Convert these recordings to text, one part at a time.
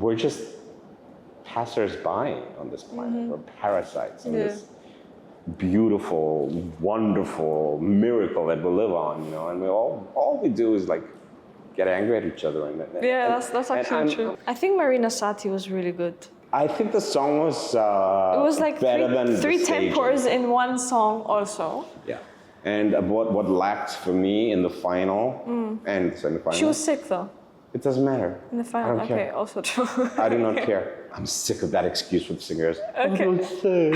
we're just passers-by on this planet. We're parasites on this beautiful, wonderful miracle that we live on, and we all we do is like get angry at each other. That's actually true. I think Marina Sati was really good. I think the song was it was like better than three the staging. tempos in one song also. Yeah. And what lacked for me in the final and semi-final. She was sick though. It doesn't matter. In the final, okay, care. Also true. I do not care. I'm sick of that excuse with singers. Okay. I'm sick.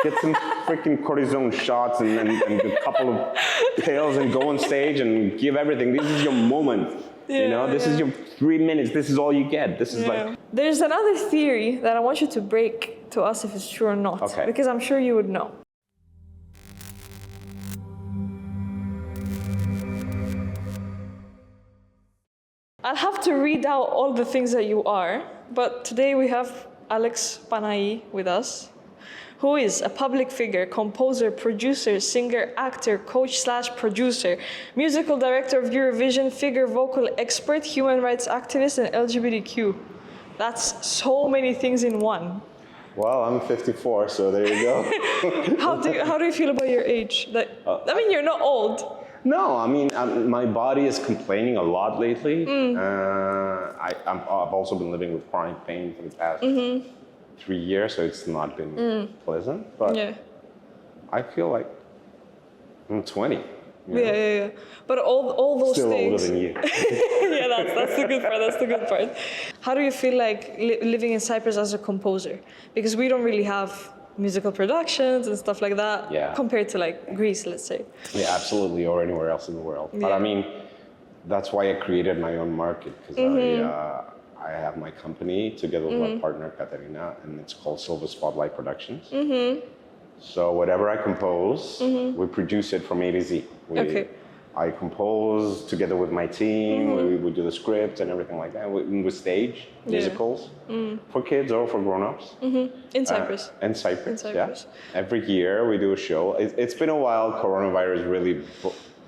Get some freaking cortisone shots and a couple of pills and go on stage and give everything. This is your moment. This is your 3 minutes. This is all you get. This is like. There's another theory that I want you to break to us if it's true or not. Okay. Because I'm sure you would know. I'll have to read out all the things that you are, but today we have Alex Panayi with us, who is a public figure, composer, producer, singer, actor, coach/producer, musical director of Eurovision, figure vocal expert, human rights activist, and LGBTQ. That's so many things in one. Well, I'm 54, so there you go. How do you feel about your age? I mean, you're not old. No, I mean, my body is complaining a lot lately. I've also been living with chronic pain for the past 3 years, so it's not been pleasant. But I feel like I'm 20. Yeah. But all those Still things. Still older than you. Yeah, that's the good part. That's the good part. How do you feel like living in Cyprus as a composer? Because we don't really have musical productions and stuff like that compared to like Greece, let's say. Yeah, absolutely, or anywhere else in the world. But I mean, that's why I created my own market, because I have my company together with my partner Katerina, and it's called Silver Spotlight Productions. So whatever I compose, we produce it from A to Z. I compose together with my team, we do the script and everything like that. We stage musicals for kids or for grown-ups. In Cyprus. In Cyprus, yeah. Every year we do a show. It's been a while. Coronavirus really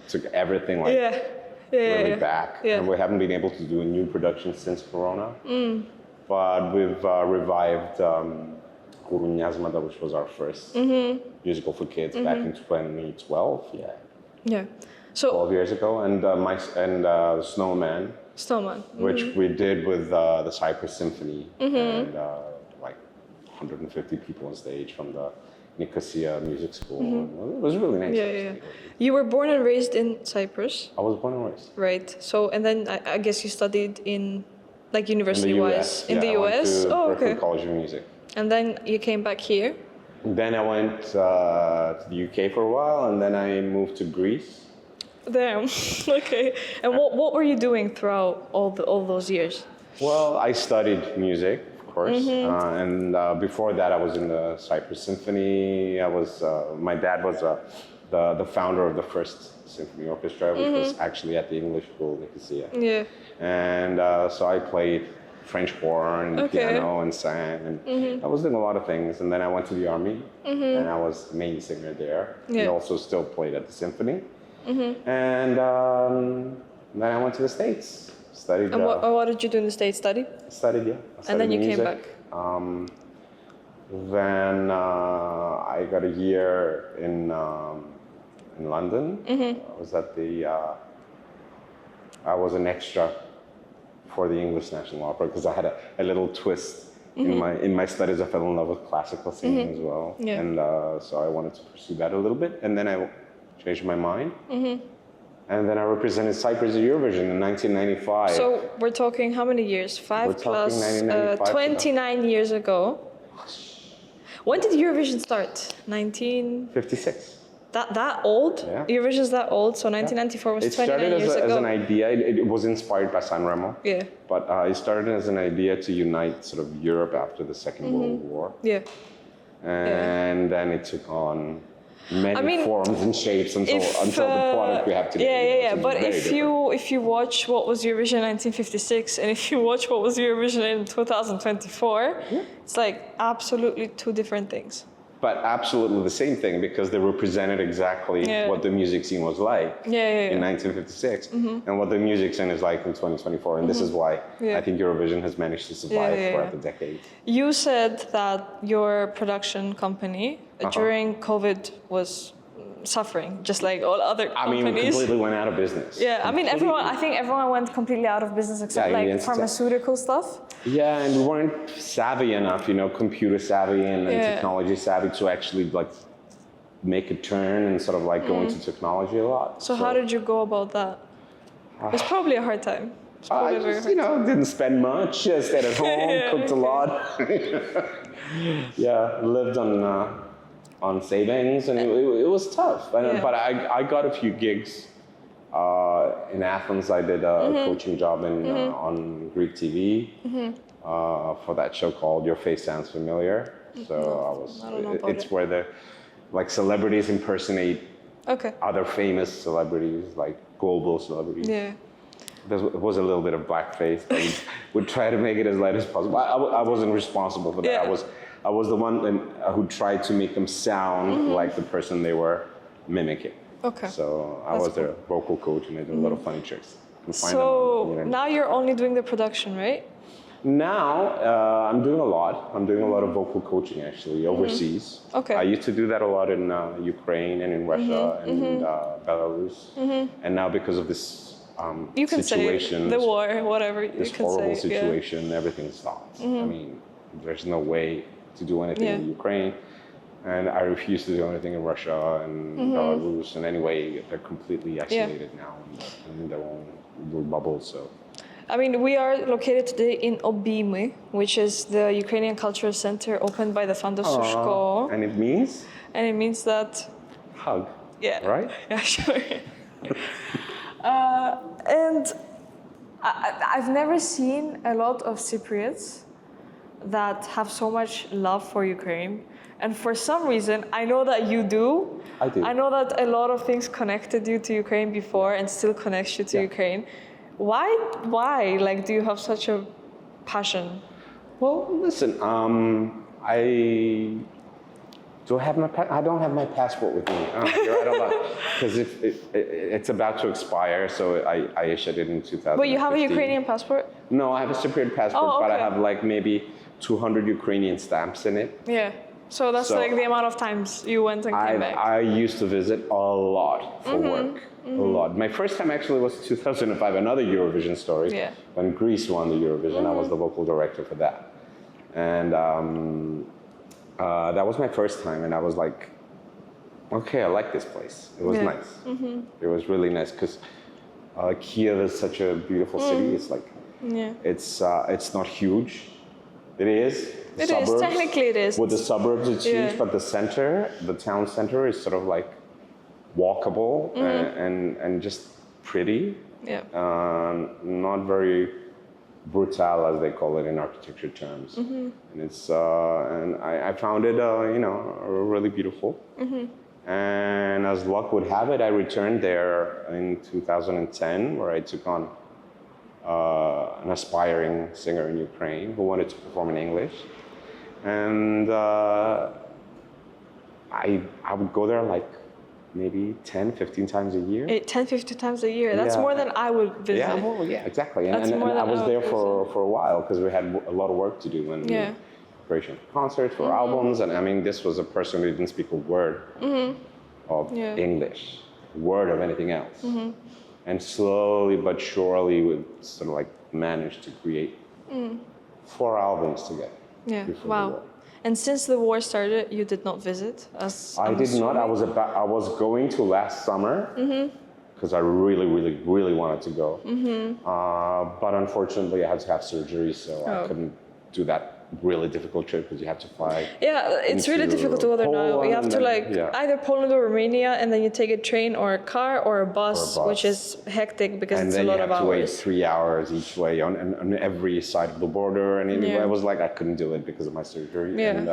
took everything really back. And we haven't been able to do a new production since Corona. But we've revived Kurunyazmada, which was our first musical for kids back in 2012. Yeah. So 12 years ago, and Snowman, which we did with the Cyprus Symphony, and like 150 people on stage from the Nicosia Music School. It was really nice. Yeah. You were born and raised in Cyprus? I was born and raised. Right. So, and then I guess you studied in, like university-wise? In the US. Oh, okay. College of Music. And then you came back here? Then I went to the UK for a while, and then I moved to Greece. Damn. Okay. And what were you doing throughout all those years? Well, I studied music, of course, and before that, I was in the Cyprus Symphony. My dad was the founder of the first symphony orchestra, which was actually at the English school, Nicosia. Yeah. And so I played French horn, piano, and sang, and I was doing a lot of things. And then I went to the army, and I was the main singer there. And also still played at the symphony. And then I went to the States, studied. And what did you do in the States? Study? Studied, yeah. And then you came back? Then I got a year in London. I was an extra for the English National Opera because I had a little twist in my studies. I fell in love with classical singing as well, and so I wanted to pursue that a little bit. And then I changed my mind, and then I represented Cyprus at Eurovision in 1995. So we're talking how many years? 5 plus 29 years ago. When did Eurovision start? 1956. That old? Yeah. Eurovision's that old, so 1994 was 29 years ago. It started as an idea. It was inspired by Sanremo. Yeah. But it started as an idea to unite sort of Europe after the Second World War. Yeah. And then it took on many forms and shapes until the product we have today. Yeah. But if you watch what was Eurovision in 1956 and if you watch what was Eurovision in 2024, it's like absolutely two different things. but absolutely the same thing because they represented exactly what the music scene was like in 1956 and what the music scene is like in 2024. And this is why I think Eurovision has managed to survive throughout the decade. You said that your production company during COVID was suffering, just like all other companies. I mean, completely went out of business. Yeah, I mean, I think everyone went completely out of business except like pharmaceutical stuff. Yeah, and we weren't savvy enough, you know, computer savvy and technology savvy to actually like make a turn and sort of like go into technology a lot. So how did you go about that? It's probably a hard time. I just, you know, didn't spend much, stayed at home, cooked a lot. Lived on savings, and it was tough. But I got a few gigs. In Athens, I did a coaching job on Greek TV for that show called Your Face Sounds Familiar. So it's where the like celebrities impersonate other famous celebrities, like global celebrities. Yeah. There was a little bit of blackface, but we'd try to make it as light as possible. I wasn't responsible for that. Yeah. I was the one who tried to make them sound like the person they were mimicking. Okay. So I was their vocal coach, and I did a lot of funny tricks. So now you're only doing the production, right? Now I'm doing a lot. I'm doing a lot of vocal coaching actually overseas. Okay. I used to do that a lot in Ukraine and in Russia and Belarus. And now because of this you can situation, say the war, whatever you this can horrible say, situation, everything stopped. I mean, there's no way to do anything in Ukraine. And I refuse to do anything in Russia and Belarus. And anyway, they're completely isolated now in their own little bubble. So, I mean, we are located today in Obimy, which is the Ukrainian Cultural Center opened by the Fund of Sushko. And it means? And it means that... Hug. Yeah. Right? Yeah, sure. And I've never seen a lot of Cypriots that have so much love for Ukraine. And for some reason, I know that you do. I do. I know that a lot of things connected you to Ukraine before and still connects you to Ukraine. Why? Like, do you have such a passion? Well, listen, I don't have my passport with me. You're right a lot. Because it's about to expire, so I issued it in 2015. But you have a Ukrainian passport? No, I have a Cypriot passport, but I have like maybe 200 Ukrainian stamps in it. Yeah. So that's like the amount of times you went and came back. I used to visit a lot for work. A lot. My first time actually was 2005, another Eurovision story. Yeah. When Greece won the Eurovision, I was the vocal director for that. And that was my first time, and I was like, okay, I like this place. It was nice. It was really nice because Kiev is such a beautiful city. It's like, it's not huge. It is. It is, technically it is. With the suburbs, it's huge, but the center, the town center is sort of like walkable and just pretty. Yeah. Not very brutal, as they call it in architecture terms. And it's and I found it really beautiful. And as luck would have it, I returned there in 2010, where I took on an aspiring singer in Ukraine who wanted to perform in English. And I would go there like maybe 10, 15 times a year. 10, 15 times a year. That's more than I would visit. Yeah, well, exactly. And I was there for a while because we had a lot of work to do and preparation for concerts, for albums. And I mean, this was a person who didn't speak a word of English, word of anything else. And slowly but surely we sort of like managed to create 4 albums together. Yeah, wow. And since the war started, you did not visit? I did not. I was going to last summer because I really, really, really wanted to go. But unfortunately, I had to have surgery, so I couldn't do that really difficult trip because you have to fly. Yeah, it's really difficult to go there now. You have to either Poland or Romania, and then you take a train or a car or a bus, which is hectic because it's a lot of hours. And then you have to wait 3 hours each way on every side of the border. And I was like, I couldn't do it because of my surgery. Yeah. And,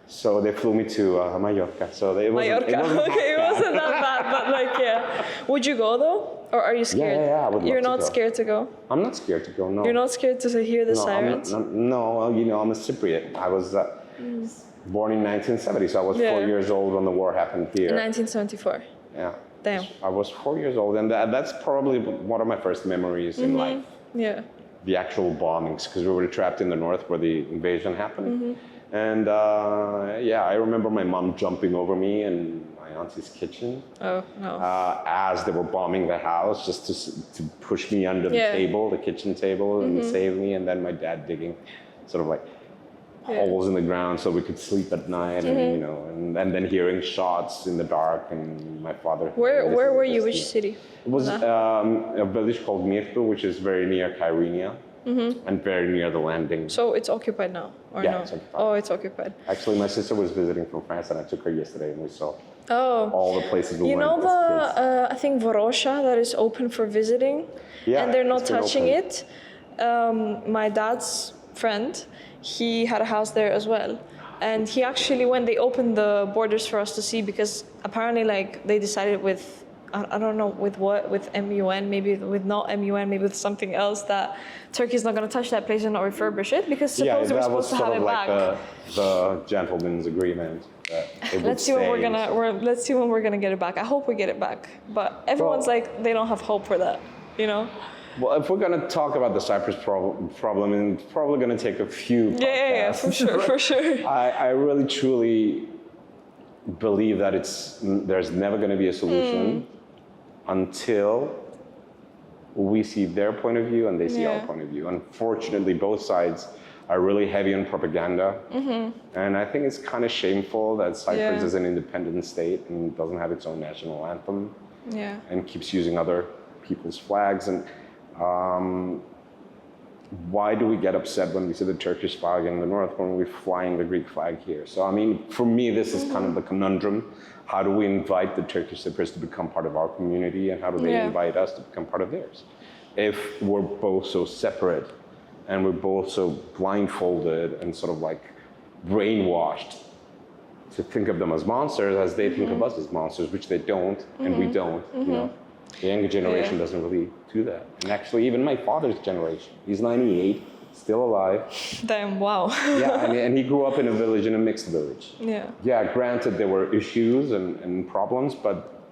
so they flew me to Mallorca. So it wasn't that bad, but Would you go though? Or are you scared? Yeah, I would love You're not to go. scared to go? I'm not scared to go, no. You're not scared to hear the sirens? No, I'm a Cypriot. I was Born in 1970, so I was 4 years old when the war happened here. In 1974. Yeah. Damn. I was 4 years old, and that's probably one of my first memories in life. Yeah. The actual bombings, because we were trapped in the north where the invasion happened. And yeah, I remember my mom jumping over me in my auntie's kitchen. Oh, no. As they were bombing the house, just to push me under the table, the kitchen table, and save me. And then my dad digging sort of like holes in the ground so we could sleep at night, and you know, and then hearing shots in the dark, and my father. Where were you? Which city? It was a village called Mirtu, which is very near Kyrenia, and very near the landing. So it's occupied now, or no? It's occupied. Oh, it's occupied. Actually, my sister was visiting from France, and I took her yesterday, and we saw Oh. all the places we You went know as kids. I think Vorosha that is open for visiting, Yeah, and they're not it's been touching open. it. My dad's friend, he had a house there as well, and he actually, when they opened the borders for us to see, because apparently like they decided with I don't know with what, with MUN, maybe with not MUN, maybe with something else, that Turkey's not going to touch that place and not refurbish it, because supposedly we're that was supposed to sort have of it like back. the gentleman's agreement. That it would Let's see when we're stay. gonna let's see when we're gonna get it back. I hope we get it back, but everyone's Well- like they don't have hope for that, you know? Well, if we're going to talk about the Cyprus problem, it's probably going to take a few Yeah, podcasts. for sure. I really, truly believe that there's never going to be a solution until we see their point of view and they see our point of view. Unfortunately, both sides are really heavy on propaganda. And I think it's kind of shameful that Cyprus is an independent state and doesn't have its own national anthem and keeps using other people's flags. And why do we get upset when we see the Turkish flag in the north when we're flying the Greek flag here? So, I mean, for me, this is kind of the conundrum. How do we invite the Turkish Cypriots to become part of our community, and how do they invite us to become part of theirs? If we're both so separate and we're both so blindfolded and sort of like brainwashed to think of them as monsters as they think of us as monsters, which they don't, and we don't, you know? The younger generation doesn't really do that. And actually, even my father's generation, he's 98, still alive. Damn, wow. Yeah, and he grew up in a village, in a mixed village. Yeah, granted, there were issues and problems, but,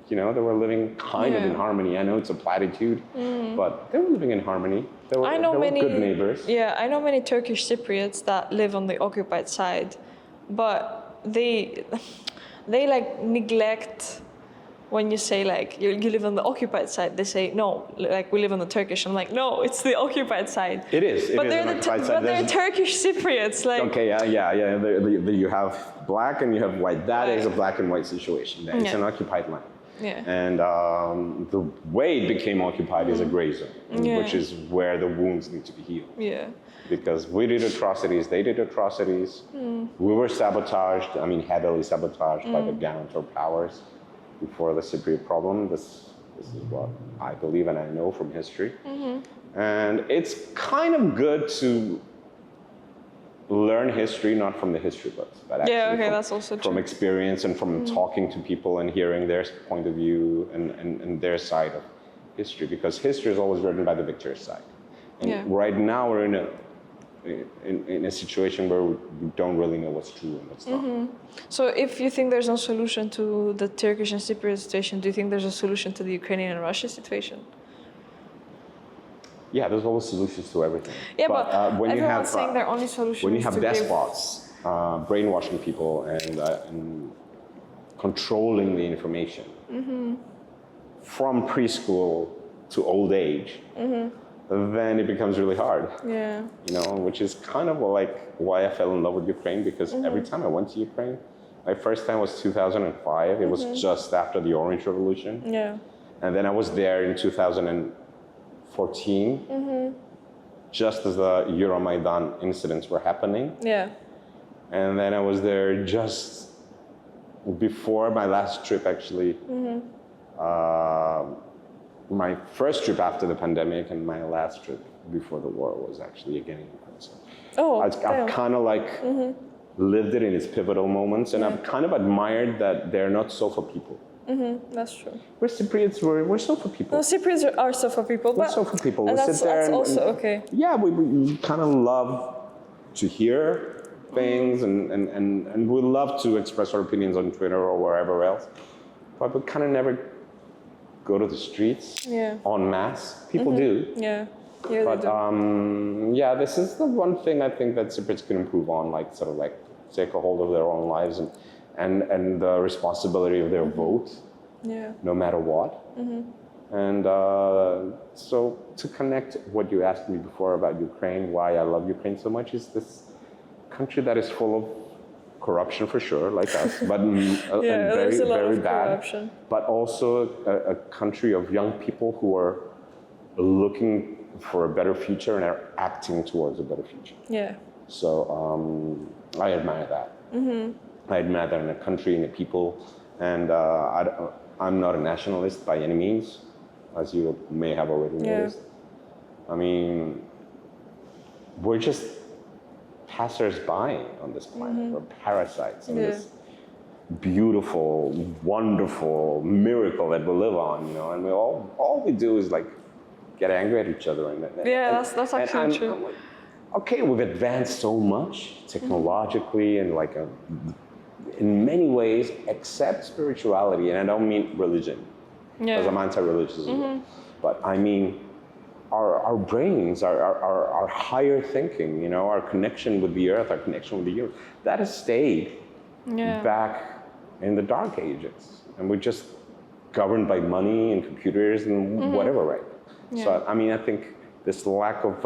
you know, they were living kind of in harmony. I know it's a platitude, but they were living in harmony. They were good neighbors. Yeah, I know many Turkish Cypriots that live on the occupied side, but they like neglect. When you say like you live on the occupied side, they say no, like we live on the Turkish. I'm like, no, it's the occupied side. It is. But they're Turkish Cypriots. Like okay, yeah. You have black and you have white. That is a black and white situation. It's an occupied land. Yeah. And the way it became occupied is a gray zone, which is where the wounds need to be healed. Yeah. Because we did atrocities, they did atrocities. We were sabotaged. I mean, heavily sabotaged by the guarantor powers. Before the Cypriot problem, this is what I believe and I know from history. And it's kind of good to learn history, not from the history books, but actually that's also true. From experience and from talking to people and hearing their point of view and their side of history, because history is always written by the victor's side. And right now we're in a situation where we don't really know what's true and what's not. So if you think there's no solution to the Turkish and Cypriot situation, do you think there's a solution to the Ukrainian and Russian situation? Yeah, there's always solutions to everything. Yeah, but when everyone's saying their only solution when you is have to despots brainwashing people and controlling the information from preschool to old age, then it becomes really hard. Yeah. You know, which is kind of like why I fell in love with Ukraine, because every time I went to Ukraine, my first time was 2005. It was just after the Orange Revolution. Yeah. And then I was there in 2014, just as the Euromaidan incidents were happening. Yeah. And then I was there just before my last trip, actually. My first trip after the pandemic and my last trip before the war was actually again in Ukraine. So I've kind of like lived it in its pivotal moments, and I've kind of admired that they're not sofa people. That's true. We're Cypriots, we're sofa people. No, Cypriots are sofa people, We're sofa people. And We that's sit there also okay. Yeah, we kind of love to hear things, and we love to express our opinions on Twitter or wherever else, but we kind of never go to the streets en masse. People do. Yeah. Yeah, But they do. yeah, this is the one thing I think that Cypriots can improve on, like sort of like take a hold of their own lives and the responsibility of their vote, no matter what. And so to connect what you asked me before about Ukraine, why I love Ukraine so much, is this country that is full of corruption for sure, like us, but very, very bad. Corruption. But also a country of young people who are looking for a better future and are acting towards a better future. Yeah. So I admire that. I admire that in a country, in a people, and I'm not a nationalist by any means, as you may have already noticed. I mean, we're just passers-by on this planet. We're parasites in this beautiful, wonderful miracle that we live on, you know. And all we do is like get angry at each other. That's actually true. I'm like, okay, we've advanced so much technologically and like in many ways, except spirituality, and I don't mean religion, because I'm anti-religious as well. But I mean our brains, our higher thinking, you know, our connection with the earth, our connection with the universe, that has stayed back in the dark ages, and we're just governed by money and computers and whatever, right? So I mean, I think this lack of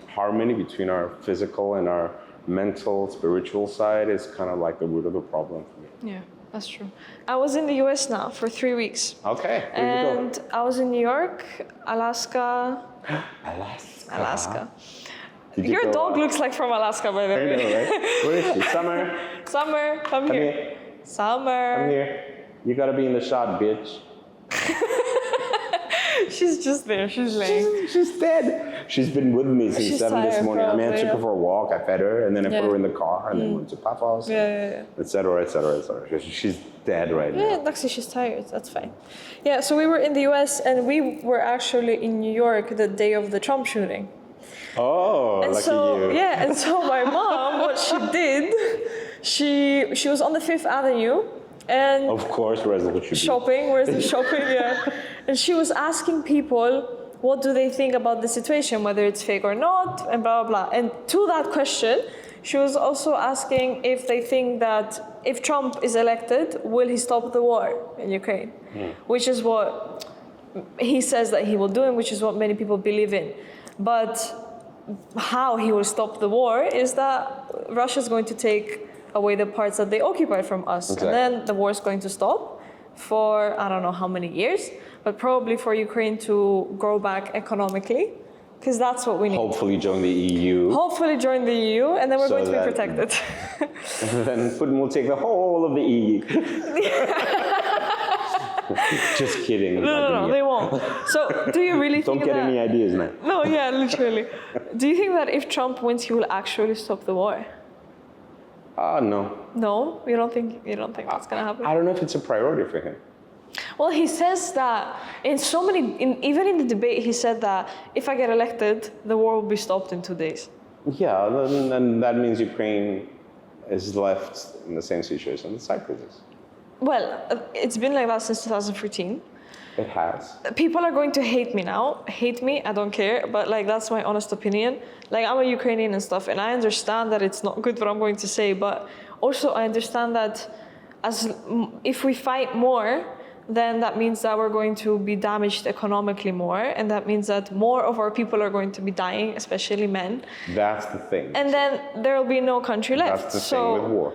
harmony between our physical and our mental, spiritual side is kind of like the root of the problem for me. Yeah, that's true. I was in the US now for 3 weeks. Okay, and I was in New York, Alaska. Alaska. Your dog looks like from Alaska, by the way. I know, right? Where is she? Summer. Summer, come here. Summer. Come here. You gotta be in the shot, bitch. She's just there. She's laying. She's dead. She's been with me since 7 this morning. I mean, I took her for a walk. I fed her, and then I put her in the car, and then went to Papa's, et cetera, et cetera, et cetera. She's dead right now. Yeah, actually, she's tired. That's fine. Yeah, so we were in the US, and we were actually in New York the day of the Trump shooting. Oh, and lucky so, you. Yeah, and so my mom, what she did, she was on the Fifth Avenue, and of course, where's the shopping? Where's the shopping? Yeah, and she was asking people what do they think about the situation, whether it's fake or not, and blah blah blah. And to that question, she was also asking if they think that if Trump is elected, will he stop the war in Ukraine? Which is what he says that he will do, and which is what many people believe in. But how he will stop the war is that Russia is going to take away the parts that they occupied from us. Exactly. And then the war is going to stop for I don't know how many years, but probably for Ukraine to grow back economically, because that's what we need. Hopefully join the EU. Hopefully join the EU, and then we're going to be protected. Then Putin will take the whole of the EU. Just kidding. No, they won't. So do you really think Don't get any ideas, man. No, yeah, literally. Do you think that if Trump wins, he will actually stop the war? No. No? You don't think that's gonna happen? I don't know if it's a priority for him. Well, he says that even in the debate, he said that if I get elected, the war will be stopped in 2 days. Yeah, then that means Ukraine is left in the same situation that Cyprus is. Well, it's been like that since 2014. It has. People are going to hate me now. Hate me, I don't care. But like that's my honest opinion. Like I'm a Ukrainian and stuff, and I understand that it's not good what I'm going to say. But also I understand that if we fight more, then that means that we're going to be damaged economically more, and that means that more of our people are going to be dying, especially men. That's the thing. And then there will be no country left. That's the thing with war.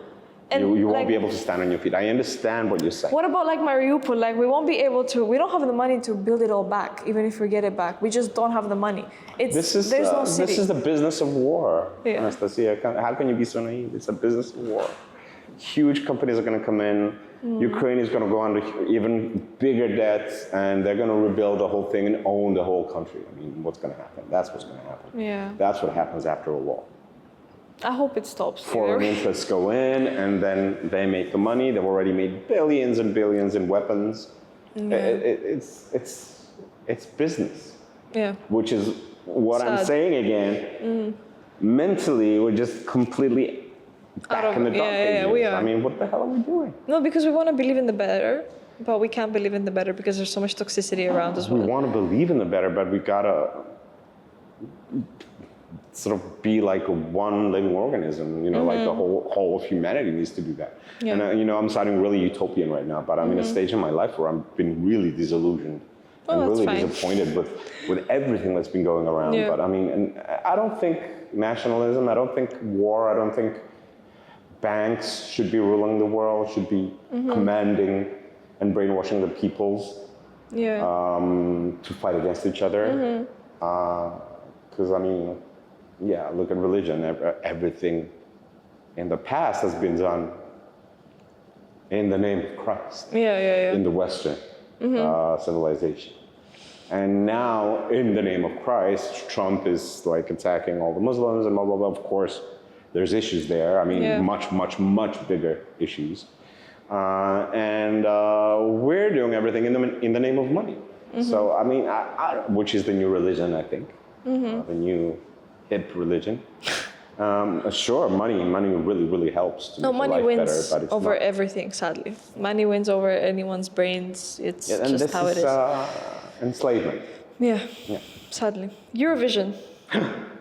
You won't be able to stand on your feet. I understand what you're saying. What about like Mariupol? Like we won't be able to. We don't have the money to build it all back, even if we get it back. We just don't have the money. There's no city. This is the business of war, Anastasia. How can you be so naive? It's a business of war. Huge companies are going to come in. Ukraine is going to go under even bigger debts, and they're going to rebuild the whole thing and own the whole country. I mean, what's going to happen? That's what's going to happen. Yeah. That's what happens after a war. I hope it stops. Foreign interests go in, and then they make the money. They've already made billions and billions in weapons. It's business. Yeah. Which is what I'm saying again. Mentally, we're just completely back in the dark ages. we are. I mean, what the hell are we doing? No, because we want to believe in the better, but we can't believe in the better because there's so much toxicity around as We well. want to believe in the better, but we gotta sort of be like one living organism, you know, like the whole of humanity needs to do that. Yeah. And, you know, I'm sounding really utopian right now, but I'm in a stage in my life where I've been really disillusioned and that's really fine. disappointed with everything that's been going around. Yeah. But I mean, and I don't think nationalism, I don't think war, I don't think banks should be ruling the world, should be commanding and brainwashing the peoples Yeah. to fight against each other. Because I mean, yeah, look at religion. Everything in the past has been done in the name of Christ in the Western civilization. And now, in the name of Christ, Trump is like attacking all the Muslims and blah, blah, blah. Of course, there's issues there. I mean, much, much, much bigger issues. And we're doing everything in the name of money. So, I mean, which is the new religion, I think. The new hip religion. Sure, money really, really helps to make money life wins better, but it's over not. everything, sadly. Money wins over anyone's brains. It's And just this how it is is. enslavement. Yeah, sadly. Eurovision.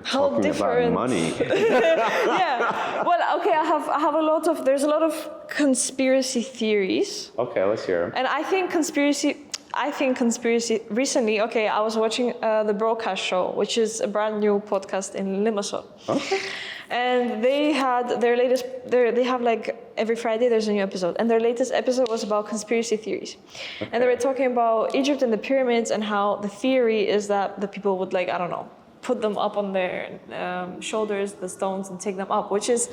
How Talking different. about money. Yeah. Well, okay, there's a lot of conspiracy theories. Okay, let's hear 'em. And I think conspiracy recently, okay, I was watching the Broadcast Show, which is a brand new podcast in Limassol. Okay. And they had they have like every Friday there's a new episode. And their latest episode was about conspiracy theories. Okay. And they were talking about Egypt and the pyramids and how the theory is that the people would like, I don't know, put them up on their shoulders, the stones, and take them up, which is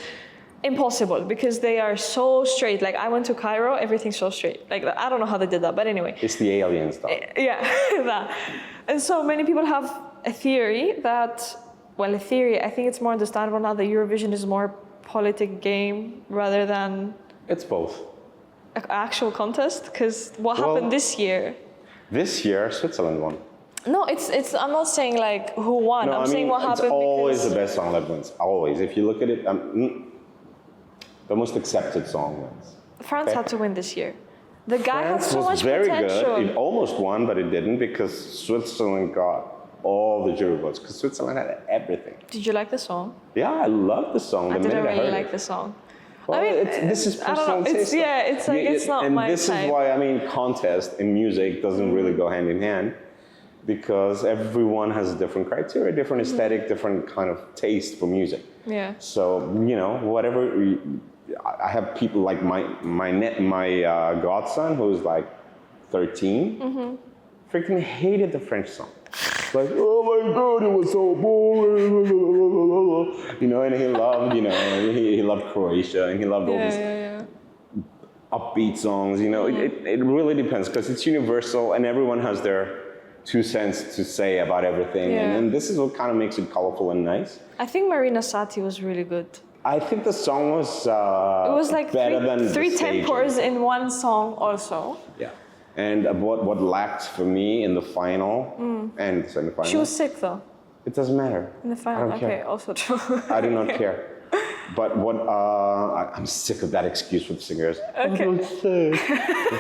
impossible because they are so straight. Like I went to Cairo, everything's so straight. Like I don't know how they did that, but anyway. It's the alien stuff. Yeah, that. And so many people have a theory that, I think it's more understandable now that Eurovision is more politic game rather than It's both. an actual contest. Because what happened this year? This year, Switzerland won. No, it's. I'm not saying like who won. No, I'm saying what happened. It's always because the best song that wins. Always. If you look at it, the most accepted song wins. France had to win this year. The guy France had so was much very potential. good. It almost won, but it didn't because Switzerland got all the jury votes. Because Switzerland had everything. Did you like the song? Yeah, I love the song. I The didn't minute really heard like it. the song. Well, I mean, this is I don't personal know. taste. It's like it's not and my this type. is why contest in music doesn't really go hand in hand, because everyone has a different criteria, different aesthetic, different kind of taste for music. Yeah. So whatever. I have people like my godson who's like 13, freaking hated the French song. Like, oh my God, it was so boring. And he loved, he loved Croatia and he loved all these upbeat songs. It really depends because it's universal and everyone has their 2 cents to say about everything. Yeah. And this is what kind of makes it colorful and nice. I think Marina Sati was really good. I think the song was It was like better than three the staging. tempos in one song also. Yeah. And what lacked for me in the final and the semifinal. She was sick though. It doesn't matter. In the final, I don't okay, care. also true. I do not care. But I'm sick of that excuse with singers. Okay. I'm sick.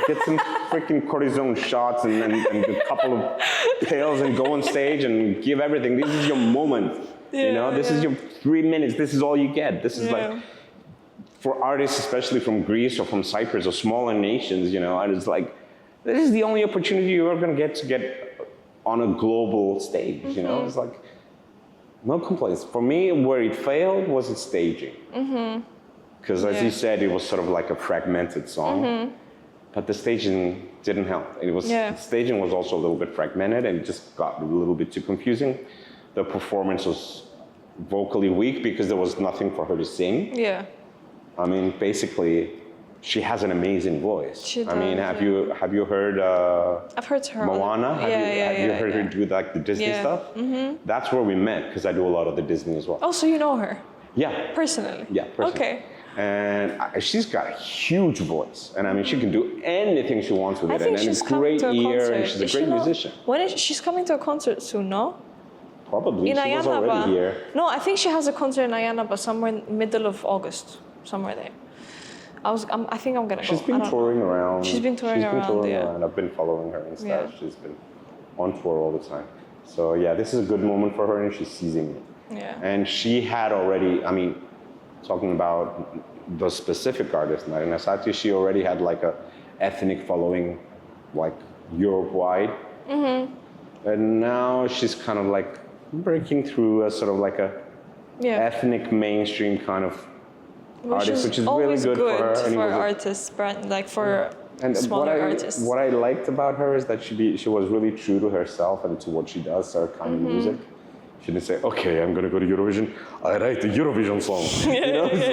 Get some freaking cortisone shots and a couple of pills and go on stage and give everything. This is your moment. This is your 3 minutes. This is all you get. This is like, for artists, especially from Greece or from Cyprus or smaller nations, and it's like, this is the only opportunity you're going to get on a global stage. It's like, no complaints. For me, where it failed was its staging. Because as you said, it was sort of like a fragmented song. But the staging didn't help. The staging was also a little bit fragmented and it just got a little bit too confusing. The performance was vocally weak because there was nothing for her to sing. Yeah. I mean, basically, she has an amazing voice. She does, I mean, have you heard I've heard her. Moana? Have you heard her do like the Disney stuff? That's where we met because I do a lot of the Disney as well. Oh, so you know her? Yeah. Personally? Yeah, personally. Okay. And she's got a huge voice, and I mean, she can do anything she wants with it, and she's a great coming to a ear, concert. and she's a great musician. She's coming to a concert soon, no? Probably. In She was already here. No, I think she has a concert in Ayanaba somewhere in middle of August. somewhere there. I think I'm gonna go. She's been touring around. She's been touring around, yeah. I've been following her and stuff. Yeah. She's been on tour all the time. So yeah, this is a good moment for her, and she's seizing it. Yeah. And she had already, I mean, talking about the specific artist, Anastasia, she already had like a ethnic following, like Europe-wide. And now she's kind of like breaking through a sort of like a ethnic mainstream kind of artist, which is really good for her. And for artists, like for smaller artists. What I liked about her is that she was really true to herself and to what she does, her kind of music. She didn't say, okay, I'm going to go to Eurovision, I write the Eurovision song. It's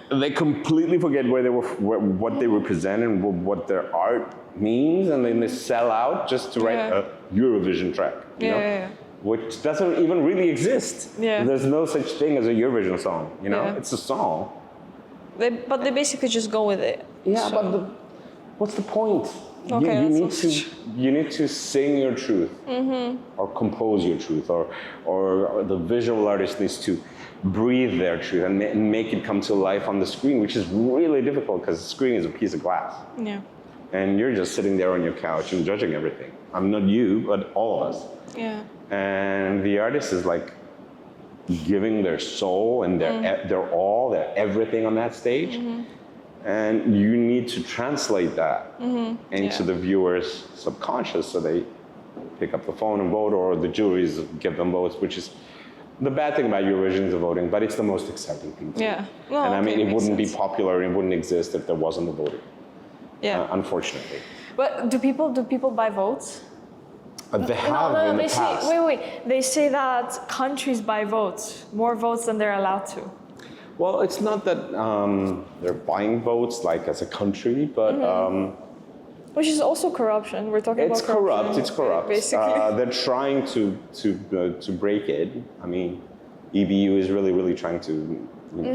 like, they completely forget what they represent and what their art means, and then they sell out just to write a Eurovision track, you know? Which doesn't even really exist. There's no such thing as a Eurovision song, you know? It's a song. But they basically just go with it. Yeah, so. But what's the point? Okay, you need to sing your truth, or compose your truth, or the visual artist needs to breathe their truth and make it come to life on the screen, which is really difficult because the screen is a piece of glass. Yeah. And you're just sitting there on your couch and judging everything. I'm not you, but all of us. Yeah. And the artist is like giving their soul and their all, their everything on that stage. And you need to translate that into the viewer's subconscious so they pick up the phone and vote, or the juries give them votes, which is the bad thing about Eurovision is the voting, but it's the most exciting thing to me. Well, and I mean, it wouldn't be popular, it wouldn't exist if there wasn't the voting. Unfortunately. But do people buy votes? They have in the past. They say that countries buy votes, more votes than they're allowed to. Well, it's not that they're buying votes like as a country, but which is also corruption. We're talking about corruption. It's corrupt. Basically, they're trying to break it. I mean, EBU is really trying to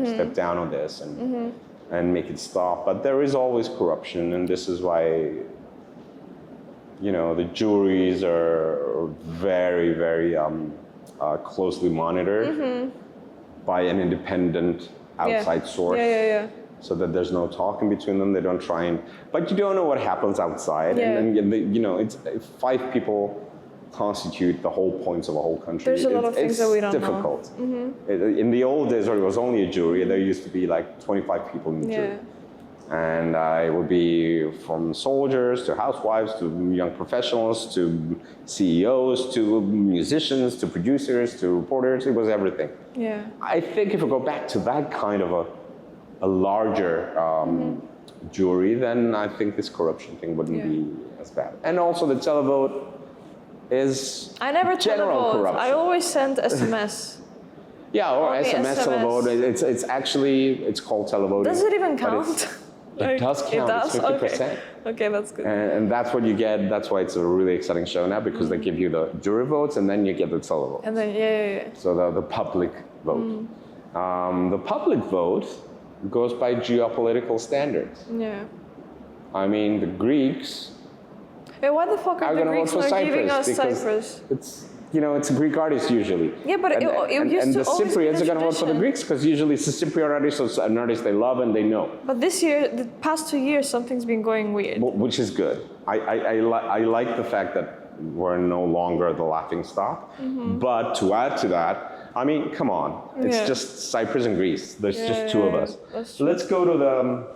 step down on this and make it stop. But there is always corruption, and this is why the juries are very closely monitored by an independent outside source. So that there's no talking between them. They don't try but you don't know what happens outside. And then, it's 5 people constitute the whole points of a whole country. There's a lot of things that we don't know. It's difficult. In the old days, where it was only a jury, there used to be like 25 people in the jury. And it would be from soldiers to housewives to young professionals to CEOs to musicians to producers to reporters. It was everything. I think if we go back to that kind of a larger jury, then I think this corruption thing wouldn't be as bad. And also the televote is I never general corruption. I always send SMS. Or SMS televote. It's called televoting. Does it even count? It does count. It does? It's 50%. Okay, that's good. And that's what you get. That's why it's a really exciting show now, because they give you the jury votes and then you get the televote. And then, So the public vote. The public vote goes by geopolitical standards. I mean, the Greeks why the fuck are the Greeks not giving us Cyprus? It's a Greek artist usually. But it used and the Cypriots are going to vote for the Greeks because usually it's a Cypriot artist, so it's an artist they love and they know. But this year, the past 2 years, something's been going weird. Which is good. I like the fact that we're no longer the laughing stock. But to add to that, I mean, come on. It's just Cyprus and Greece. There's just 2 of us. Let's go to the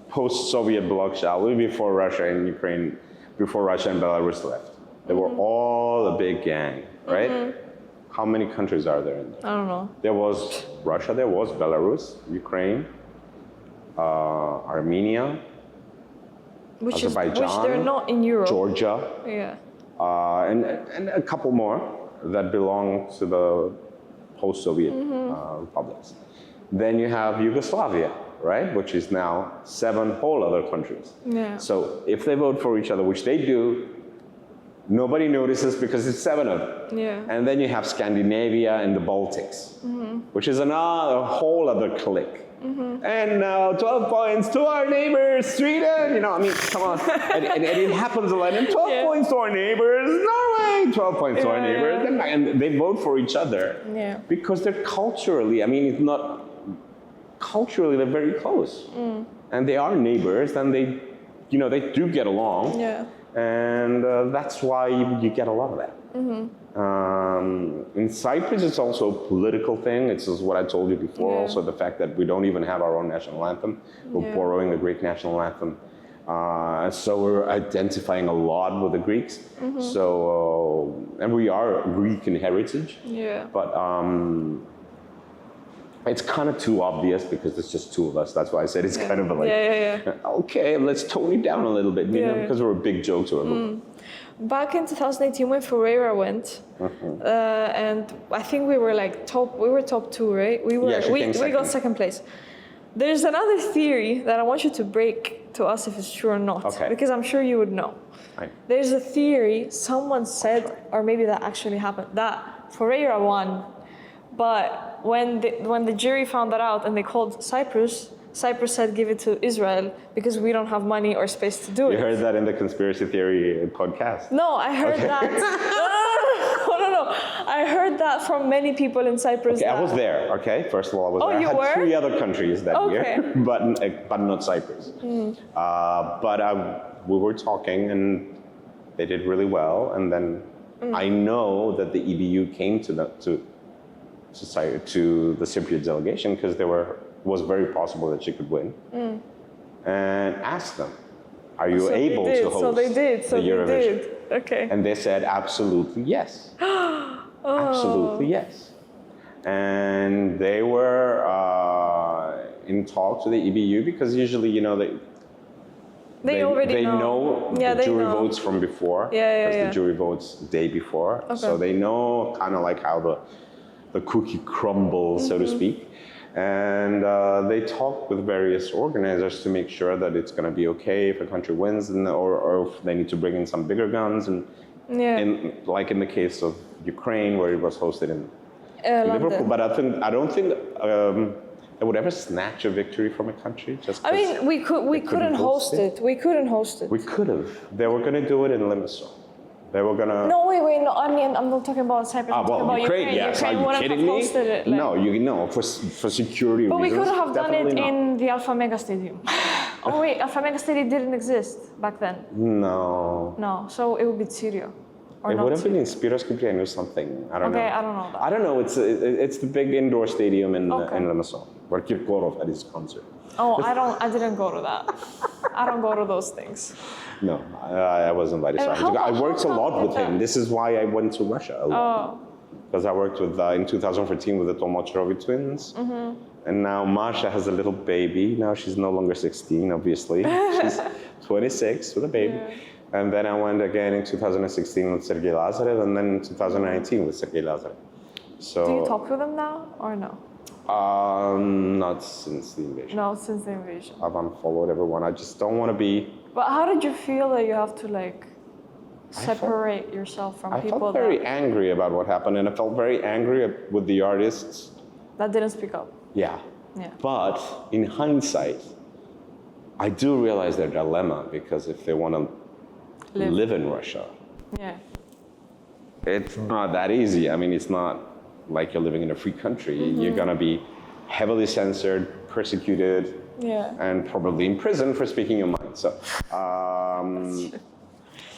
post-Soviet bloc, shall we, before Russia and Ukraine, before Russia and Belarus left. They were all a big gang, right? How many countries are there in there? I don't know. There was Russia, there was Belarus, Ukraine, Armenia, Azerbaijan, which they're not in Europe. Georgia, and a couple more that belong to the post-Soviet republics. Then you have Yugoslavia, right, which is now 7 whole other countries. So if they vote for each other, which they do, nobody notices because it's 7 of them. And then you have Scandinavia and the Baltics, which is a whole other clique. And now 12 points to our neighbors, Sweden. I mean, come on. and it happens a lot. And 12 points to our neighbors, Norway. 12 points to our neighbors. And they vote for each other because they're culturally, I mean, it's not culturally they're very close, and they are neighbors, and they do get along. Yeah. And that's why you get a lot of that. In Cyprus, it's also a political thing. It's just what I told you before. Yeah. Also, the fact that we don't even have our own national anthem. We're borrowing the Greek national anthem. So we're identifying a lot with the Greeks. So, and we are Greek in heritage. Yeah. But it's kind of too obvious because there's just two of us. That's why I said it's kind of like, okay, let's tone it down a little bit, you know, because we're a big joke to everyone. Back in 2018 when Foureira went, and I think we were like top 2, right? We got second place. There's another theory that I want you to break to us if it's true or not, because I'm sure you would know. Right. There's a theory, someone said, or maybe that actually happened, that Foureira won, but when the jury found that out and they called Cyprus said give it to Israel because we don't have money or space to do it. You heard that in the conspiracy theory podcast? No, I heard that. No. I heard that from many people in Cyprus. Okay, I was there, okay? First of all, I was there. You I had were? 3 other countries that year, but not Cyprus. We were talking and they did really well. And then I know that the EBU came to the Cypriot delegation because was very possible that she could win, and asked them, "Are you able to host the Eurovision?" They did. Okay. And they said, "Absolutely yes, absolutely yes." And they were in talks with the EBU because usually, you know, they already know the jury votes from before. Because the jury votes the day before, so they know kind of like how the cookie crumbles, so to speak. And they talk with various organizers to make sure that it's going to be okay if a country wins, or if they need to bring in some bigger guns. And like in the case of Ukraine, where it was hosted in Liverpool. But I don't think they would ever snatch a victory from a country. I mean, we couldn't host it. We couldn't host it. We could have. They were going to do it in Limassol. They were gonna. No, wait. No, I mean, I'm not talking about Cyprus. I'm talking about Ukraine. Yes, are you kidding me? It, like, for security reasons. But we could have done it not. in the Alpha Mega Stadium. Oh wait, Alpha Mega Stadium didn't exist back then. No. No, so it would be Syria. It would have been in Spiros Kyprianou or something. I don't know. Okay, I don't know that. I don't know. It's the big indoor stadium in Limassol where Kirkorov had his concert. Oh, I didn't go to that. I don't go to those things. No, I was invited. I worked a lot with him. This is why I went to Russia a lot. Because I worked with in 2014 with the Tolmocherovi twins. And now Masha has a little baby. Now she's no longer 16, obviously. She's 26 with a baby. And then I went again in 2016 with Sergei Lazarev, and then in 2019 with Sergei Lazarev. So, do you talk with him now, or no? Not since the invasion. No, since the invasion. I've unfollowed everyone. I just don't want to be... But how did you feel that you have to like separate yourself from people? I felt very angry about what happened, and I felt very angry with the artists. That didn't speak up. Yeah. But in hindsight, I do realize their dilemma, because if they want to live in Russia, it's not that easy. I mean, it's not like you're living in a free country. You're going to be heavily censored, persecuted, and probably in prison for speaking your mind. So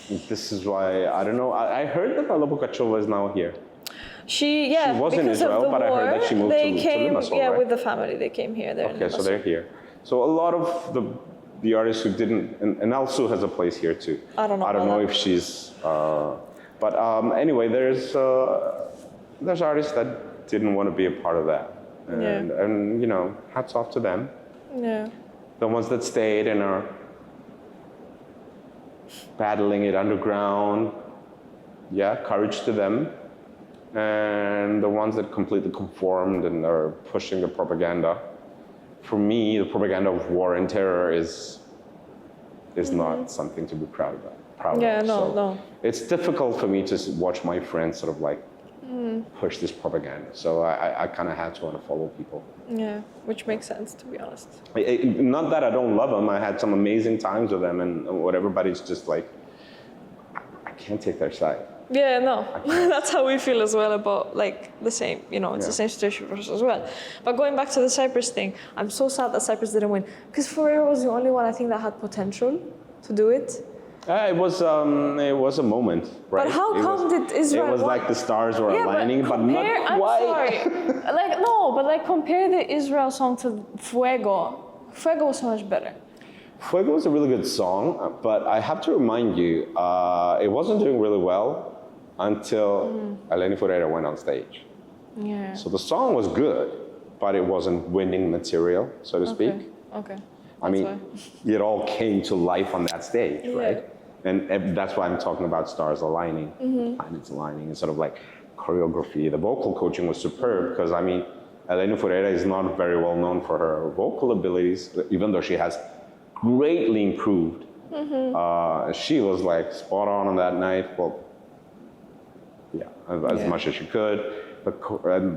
this is why, I don't know. I heard that Alla Pukacheva is now here. She was in Israel, but I heard that she moved to Limassol, right? with the family. They came here. Okay, so they're here. So a lot of the artists who didn't, and Alsu has a place here too. I don't know if she's, but anyway, there's artists that didn't want to be a part of that. And you know, hats off to them. Yeah. The ones that stayed and are battling it underground, courage to them. And the ones that completely conformed and are pushing the propaganda. For me, the propaganda of war and terror is not something to be proud of. No. It's difficult for me to watch my friends sort of like push this propaganda. So I kind of had to unfollow people. Yeah, which makes sense, to be honest. Not that I don't love them. I had some amazing times with them and whatever, but it's just like, I can't take their side. Yeah, no, that's how we feel as well about like the same, you know, it's the Yeah. same situation for us as well. But going back to the Cyprus thing, I'm so sad that Cyprus didn't win because Foureira was the only one I think that had potential to do it. It was a moment, right? But how come did Israel? It was won? like the stars were Yeah, aligning, but compare, not I'm quite. sorry. Like no, but like compare the Israel song to Fuego. Fuego was so much better. Fuego was a really good song, but I have to remind you, it wasn't doing really well until Eleni Foureira went on stage. Yeah. So the song was good, but it wasn't winning material, so to speak. Okay. I mean, it all came to life on that stage, Yeah. right? And that's why I'm talking about stars aligning, planets aligning, and sort of like choreography. The vocal coaching was superb because, I mean, Eleni Foureira is not very well known for her vocal abilities, even though she has greatly improved. She was like spot on that night. Well, yeah, as much as she could.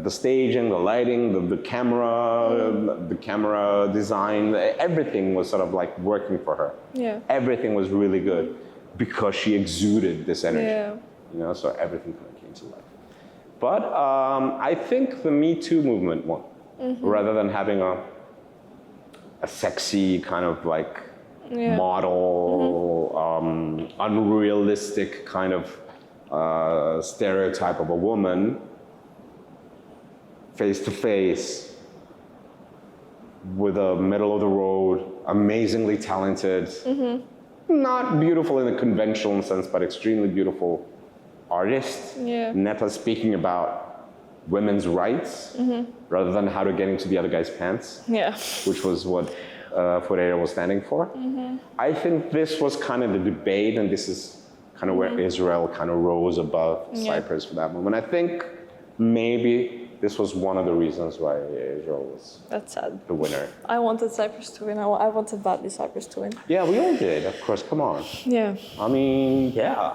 The staging, the lighting, the camera design, everything was sort of like working for her. Yeah. Everything was really good because she exuded this energy. Yeah. You know, so everything kind of came to life. But I think the Me Too movement won, rather than having a sexy kind of like model, unrealistic kind of stereotype of a woman, face to face, with a middle of the road, amazingly talented, not beautiful in a conventional sense, but extremely beautiful artist. Yeah. Neta speaking about women's rights rather than how to get into the other guy's pants, Yeah. which was what Foureira was standing for. I think this was kind of the debate, and this is kind of where Israel kind of rose above Cyprus for that moment. I think maybe this was one of the reasons why Israel was That's sad. the winner. I wanted Cyprus to win. I wanted badly Cyprus to win. Yeah, we all did, of course, come on. Yeah. I mean, yeah.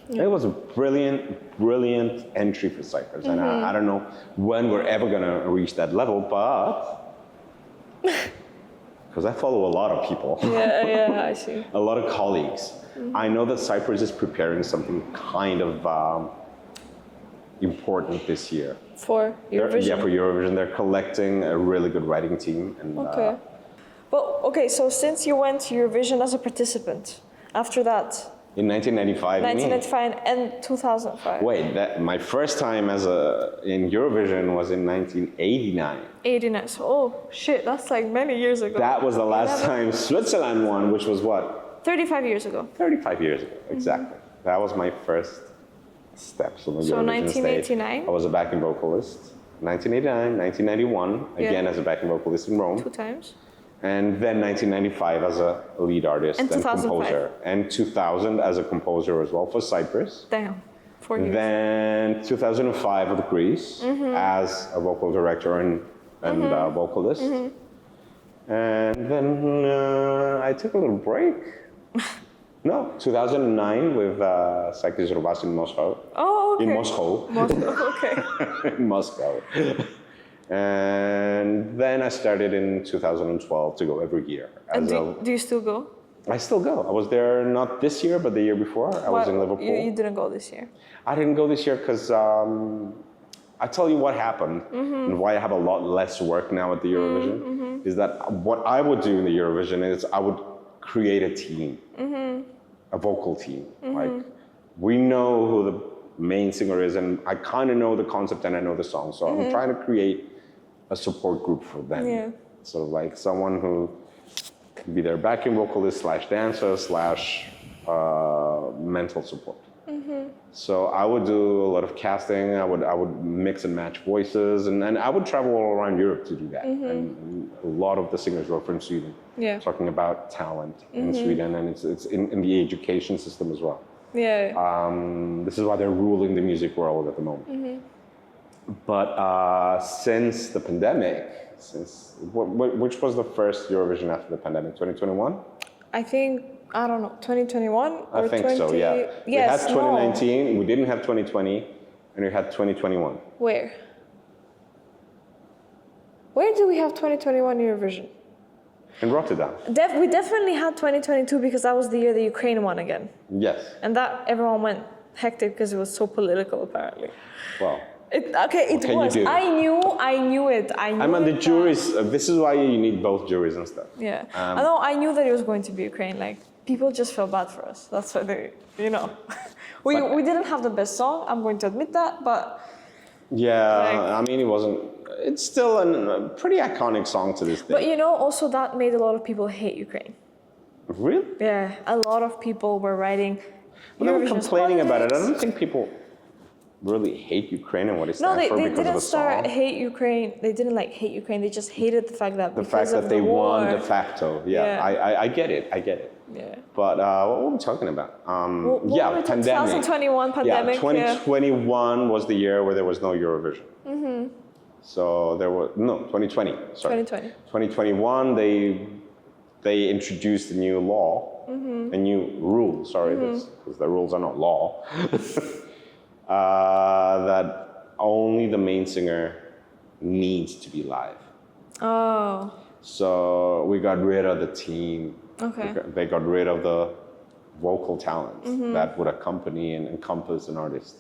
It was a brilliant entry for Cyprus. And I don't know when we're ever going to reach that level, but because I follow a lot of people, Yeah, I see. a lot of colleagues. I know that Cyprus is preparing something kind of important this year. For Eurovision. For Eurovision. They're collecting a really good writing team. And, Okay. Well, okay, so since you went to Eurovision as a participant, after that, in 1995, 1995 and 2005. Wait, my first time in Eurovision was in 1989. 89. So, oh shit, that's like many years ago. That was the last time Switzerland won, which was what? 35 years ago. 35 years ago, exactly. That was my first steps on the So Eurovision stage. 1989? I was a backing vocalist. 1989, 1991, again as a backing vocalist in Rome. 2 times. And then 1995 as a lead artist And 2005. composer. And 2000 as a composer as well for Cyprus. Damn. 4 years. Then 2005 with Greece as a vocal director and vocalist. And then I took a little break. No, 2009 with Sakis Rovas in Moscow. Oh, okay. In Moscow. Okay. In Moscow. And then I started in 2012 to go every year. And do you still go? I still go. I was there not this year, but the year before. I was in Liverpool. You didn't go this year? I didn't go this year because I tell you what happened and why I have a lot less work now at the Eurovision is that what I would do in the Eurovision is I would create a team, a vocal team. Like we know who the main singer is and I kind of know the concept and I know the song. So I'm trying to create a support group for them. Yeah. So like someone who can be their backing vocalist / dancer / mental support. So I would do a lot of casting. I would mix and match voices, and I would travel all around Europe to do that. And a lot of the singers were from Sweden. Yeah. Talking about talent in Sweden, and it's in the education system as well. Yeah. This is why they're ruling the music world at the moment. But since the pandemic, which was the first Eurovision after the pandemic? 2021? I think, I don't know, 2021 or I think 20... so, yeah. Yes, we had 2019, we didn't have 2020, and we had 2021. Where? Where do we have 2021 Eurovision? In Rotterdam. We definitely had 2022 because that was the year the Ukraine won again. Yes. And that everyone went hectic because it was so political, apparently. Well, It can you was. do? I knew it. I mean, the juries, this is why you need both juries and stuff. Yeah. I know. I knew that it was going to be Ukraine. Like, people just felt bad for us. That's why they, we didn't have the best song. I'm going to admit that, but. Yeah, I mean, it's still a pretty iconic song to this day. But also that made a lot of people hate Ukraine. Really? Yeah, a lot of people were writing. Well, they were complaining about it. I don't think people really hate Ukraine and what it stands for because of the song. No, they didn't hate Ukraine. They didn't hate Ukraine. They just hated the fact that they won de facto. Yeah. I get it. Yeah. But what were we talking about? Pandemic. 2021 pandemic. Yeah, 2021 was the year where there was no Eurovision. Mm-hmm. So 2020. Sorry. 2020. 2021, they introduced a new law, a new rule. Sorry, because the rules are not law. That only the main singer needs to be live. Oh. So we got rid of the team. Okay. They got rid of the vocal talent that would accompany and encompass an artist.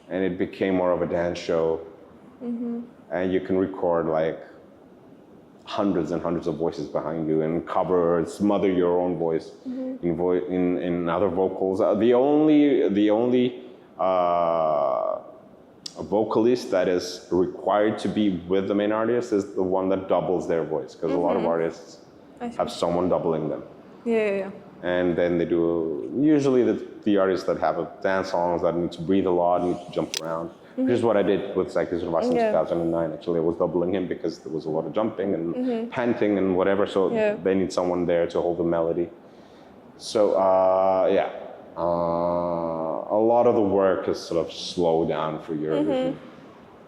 And it became more of a dance show. And you can record like hundreds and hundreds of voices behind you and smother your own voice in other vocals. The only vocalist that is required to be with the main artist is the one that doubles their voice, because a lot of artists have someone doubling them. Yeah. And then they do, usually the artists that have dance songs that need to breathe a lot, need to jump around, which is what I did with Cyclist in 2009. Actually, I was doubling him because there was a lot of jumping and panting and whatever, so they need someone there to hold the melody. So, a lot of the work is sort of slowed down for Eurovision.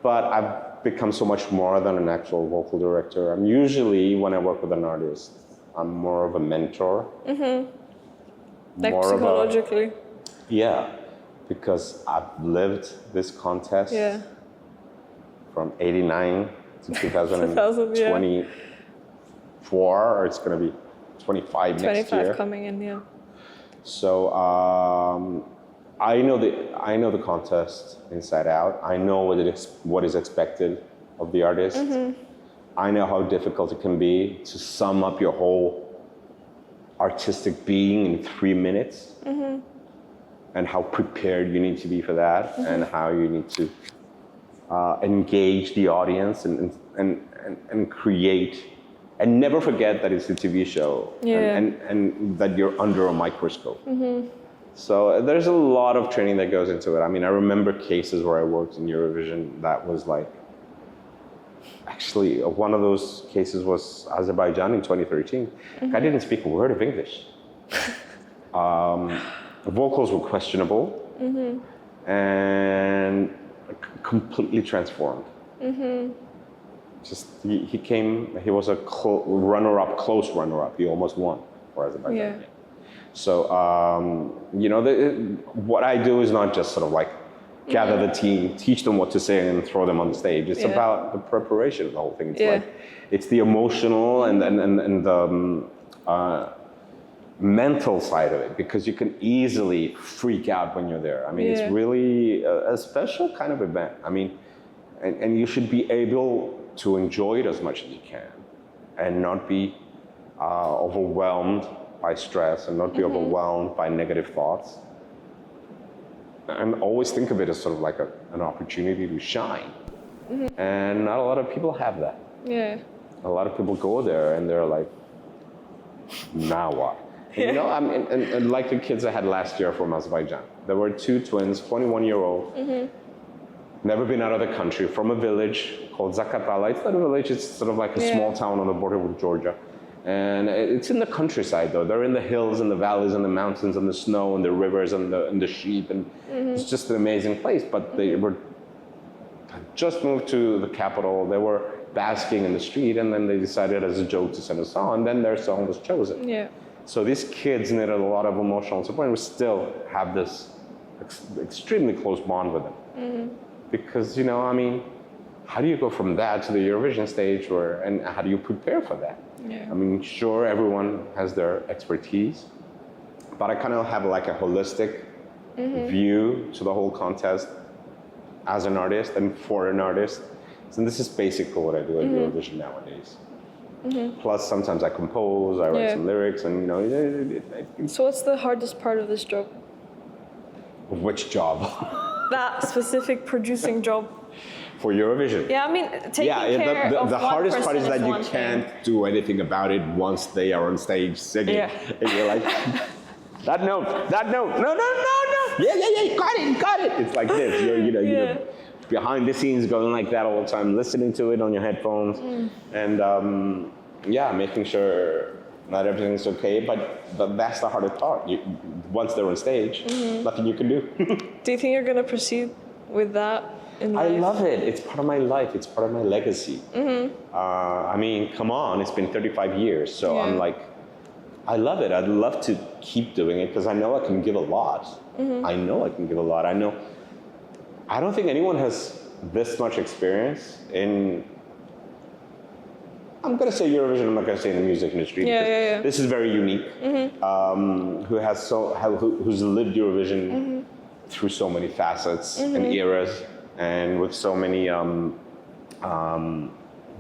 But I've become so much more than an actual vocal director. I'm usually, when I work with an artist, I'm more of a mentor. Like psychologically? Because I've lived this contest from 89 to 2024, or it's going to be 25 next year. 25 coming in, So I know the contest inside out. I know what is expected of the artist. I know how difficult it can be to sum up your whole artistic being in 3 minutes, and how prepared you need to be for that, and how you need to engage the audience and create. And never forget that it's a TV show, and that you're under a microscope. So there's a lot of training that goes into it. I mean, I remember cases where I worked in Eurovision that was like, actually, one of those cases was Azerbaijan in 2013. I didn't speak a word of English. The vocals were questionable and completely transformed. He was a runner-up, close runner-up. He almost won for Azerbaijan. So, what I do is not just sort of like gather the team, teach them what to say, and throw them on the stage. It's about the preparation of the whole thing. It's it's the emotional and the mental side of it, because you can easily freak out when you're there. I mean, it's really a special kind of event. I mean, and you should be able to enjoy it as much as you can, and not be overwhelmed by stress, and not be overwhelmed by negative thoughts. And always think of it as sort of like an opportunity to shine. And not a lot of people have that. A lot of people go there and they're like, now what? And like the kids I had last year from Azerbaijan. There were 2 twins, 21-year-old, never been out of the country, from a village called Zakatala. It's not a village, it's sort of like a small town on the border with Georgia. And it's in the countryside, though. They're in the hills and the valleys and the mountains and the snow and the rivers and the sheep. And it's just an amazing place. But they were just moved to the capital. They were basking in the street, and then they decided as a joke to send a song, and then their song was chosen. So these kids needed a lot of emotional support, and we still have this extremely close bond with them. Because, I mean, how do you go from that to the Eurovision stage, and how do you prepare for that? I mean, sure, everyone has their expertise, but I kind of have like a holistic view to the whole contest as an artist and for an artist. And this is basically what I do at Eurovision nowadays. Plus, sometimes I compose, I write some lyrics, and So what's the hardest part of this job? Which job? That specific producing job. For Eurovision. Yeah, I mean, taking care of the one hardest person part is that you one can't thing. do anything about it once they are on stage singing. Yeah. And you're like, that note, no. Yeah, got it. It's like this. You're behind the scenes going like that all the time, listening to it on your headphones, and making sure that everything's okay. But that's the hardest part. Once they're on stage, nothing you can do. Do you think you're gonna proceed with that in life? I love it. It's part of my life. It's part of my legacy. I mean, come on. It's been 35 years, so I'm like, I love it. I'd love to keep doing it because I know I can give a lot. I know I can give a lot. I don't think anyone has this much experience in, I'm going to say Eurovision, I'm not going to say in the music industry. Yeah. This is very unique. Who's lived Eurovision through so many facets and eras, and with so many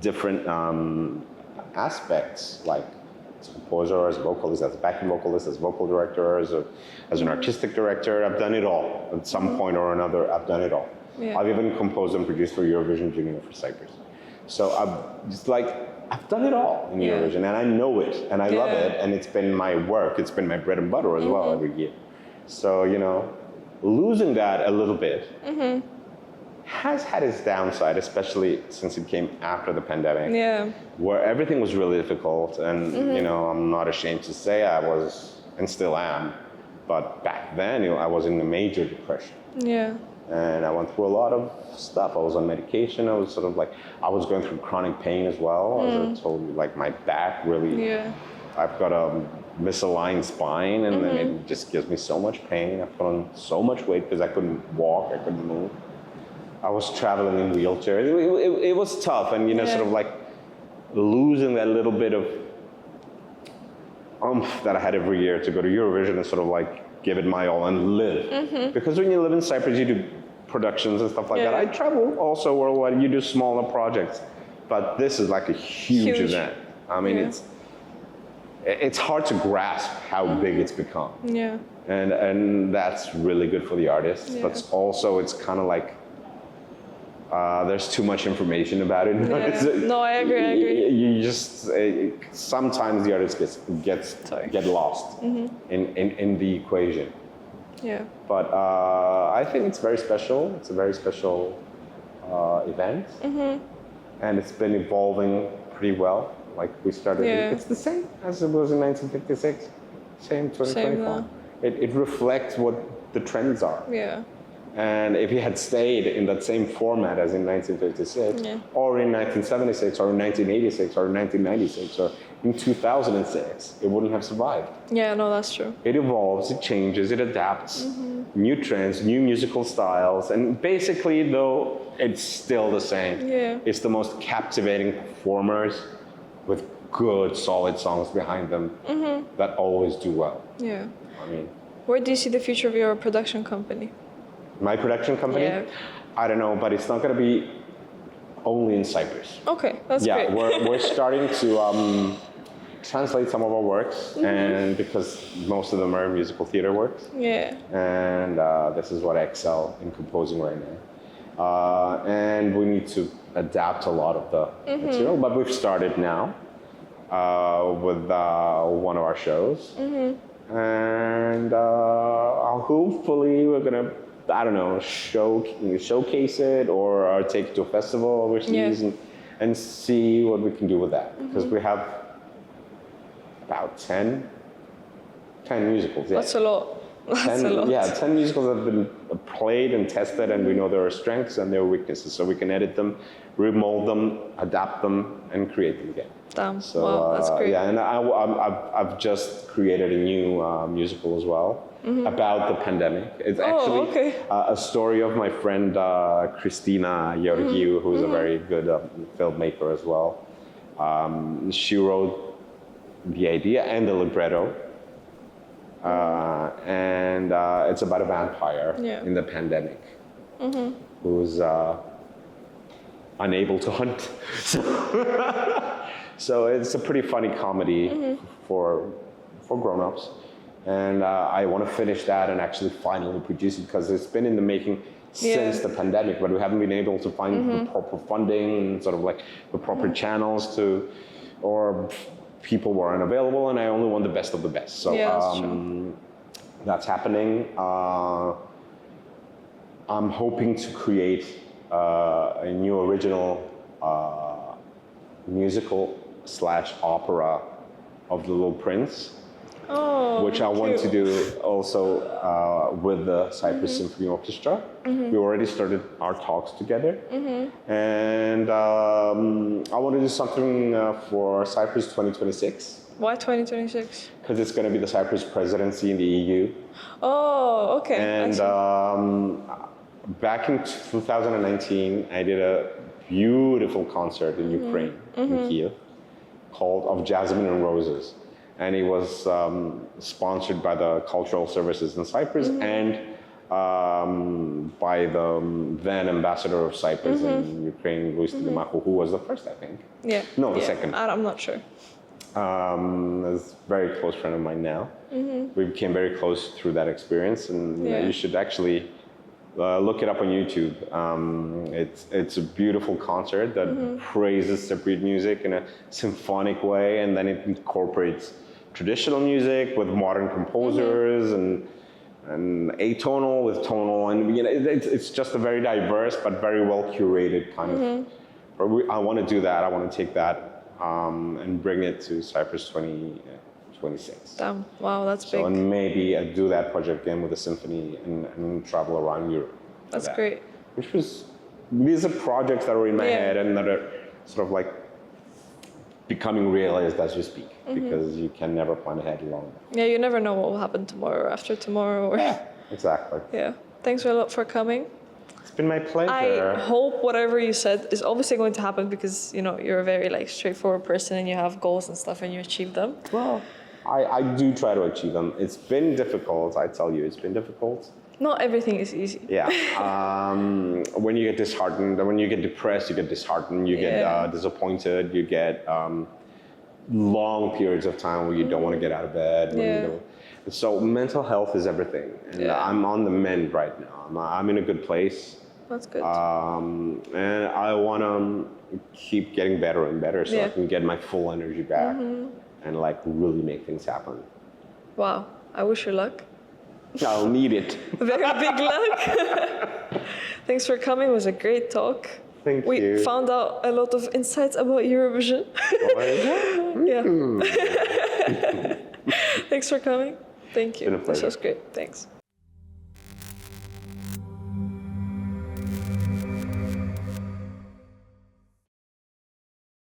different aspects, like as a composer, as a vocalist, as a backing vocalist, as a vocal director, as an artistic director. I've done it all. At some point or another, I've done it all. Yeah. I've even composed and produced for Eurovision Junior for Cyprus. So I've done it all in Eurovision, and I know it, and I love it, and it's been my work. It's been my bread and butter as well every year. So, losing that a little bit has had its downside, especially since it came after the pandemic, where everything was really difficult. And, I'm not ashamed to say I was, and still am, but back then, I was in a major depression. Yeah. And I went through a lot of stuff. I was on medication. I was I was going through chronic pain as well. As I told you, like my back really, I've got a misaligned spine, and then it just gives me so much pain. I put on so much weight because I couldn't walk, I couldn't move. I was traveling in wheelchair. It was tough, and sort of like losing that little bit of oomph that I had every year to go to Eurovision and sort of like give it my all and live. Because when you live in Cyprus, you do productions and stuff like that. I travel also worldwide. You do smaller projects, but this is like a huge event. I mean, it's hard to grasp how big it's become. Yeah. And that's really good for the artists, but also it's kind of like there's too much information about it. No, I agree. You just sometimes the artist get lost in the equation. Yeah. But I think it's very special. It's a very special event, and it's been evolving pretty well. Like we started, it's the same as it was in 1956, same 2024. It reflects what the trends are. Yeah. And if he had stayed in that same format as in 1956, or in 1976, or in 1986, or in 1996, or in 2006, it wouldn't have survived. Yeah, no, that's true. It evolves, it changes, it adapts, new trends, new musical styles, and basically, though, it's still the same. Yeah. It's the most captivating performers with good, solid songs behind them that always do well. Yeah. I mean, where do you see the future of your production company? My production company? Yeah. I don't know, but it's not going to be only in Cyprus. Okay, that's great. Yeah, we're starting to translate some of our works, and because most of them are musical theater works. Yeah. And this is what I excel in composing right now. And we need to adapt a lot of the material, but we've started now with one of our shows. And hopefully we're going to, I don't know, showcase it or take it to a festival overseas and see what we can do with that. Because we have about 10 musicals. That's a lot. That's a lot. Yeah, 10 musicals that have been played and tested, and we know there are strengths and there are weaknesses. So we can edit them, remold them, adapt them, and create them again. Damn, so, wow, that's great. Yeah, and I've just created a new musical as well. About the pandemic. It's actually a story of my friend Christina Georgiou, who's a very good filmmaker as well. She wrote the idea and the libretto, and it's about a vampire in the pandemic who's unable to hunt. So it's a pretty funny comedy for grown-ups. And I want to finish that and actually finally produce it, because it's been in the making since the pandemic, but we haven't been able to find the proper funding and sort of like the proper channels to, or people were unavailable, and I only want the best of the best. So that's happening. I'm hoping to create a new original musical / opera of The Little Prince. Oh, which I want to do also with the Cyprus Symphony Orchestra. We already started our talks together. And I want to do something for Cyprus 2026. Why 2026? Because it's going to be the Cyprus presidency in the EU. Oh, okay. And back in 2019, I did a beautiful concert in Ukraine, in Kiev, called Of Jasmine and Roses. And it was sponsored by the Cultural Services in Cyprus and by the then ambassador of Cyprus in Ukraine, Luis Didimakou, who was the first, I think. Yeah. No, the second. I'm not sure. Is a very close friend of mine now. We became very close through that experience, and you should actually look it up on YouTube. It's a beautiful concert that praises Cypriot music in a symphonic way, and then it incorporates traditional music with modern composers and atonal with tonal, and it's just a very diverse but very well curated kind of. I want to do that. I want to take that and bring it to Cyprus 2026. Damn! Wow, that's big. So, and maybe I do that project again with a symphony and travel around Europe. That's great. These are projects that are in my head and that are sort of like becoming realized as you speak, because you can never plan ahead long. Yeah, you never know what will happen tomorrow or after tomorrow. Or exactly. Yeah. Thanks a lot for coming. It's been my pleasure. I hope whatever you said is obviously going to happen, because you're a very like straightforward person and you have goals and stuff and you achieve them. Well, I do try to achieve them. It's been difficult, I tell you, it's been difficult. Not everything is easy. Yeah. When you get disheartened, when you get depressed, you get disheartened, you get disappointed, you get long periods of time where you don't want to get out of bed. So mental health is everything. And I'm on the mend right now. I'm in a good place. That's good. And I want to keep getting better and better so I can get my full energy back and like really make things happen. Wow. I wish you luck. I'll need it. Very big luck. Thanks for coming. It was a great talk. Thank you. We found out a lot of insights about Eurovision. Yeah. Thanks for coming. Thank you. It's been a pleasure. This was great. Thanks.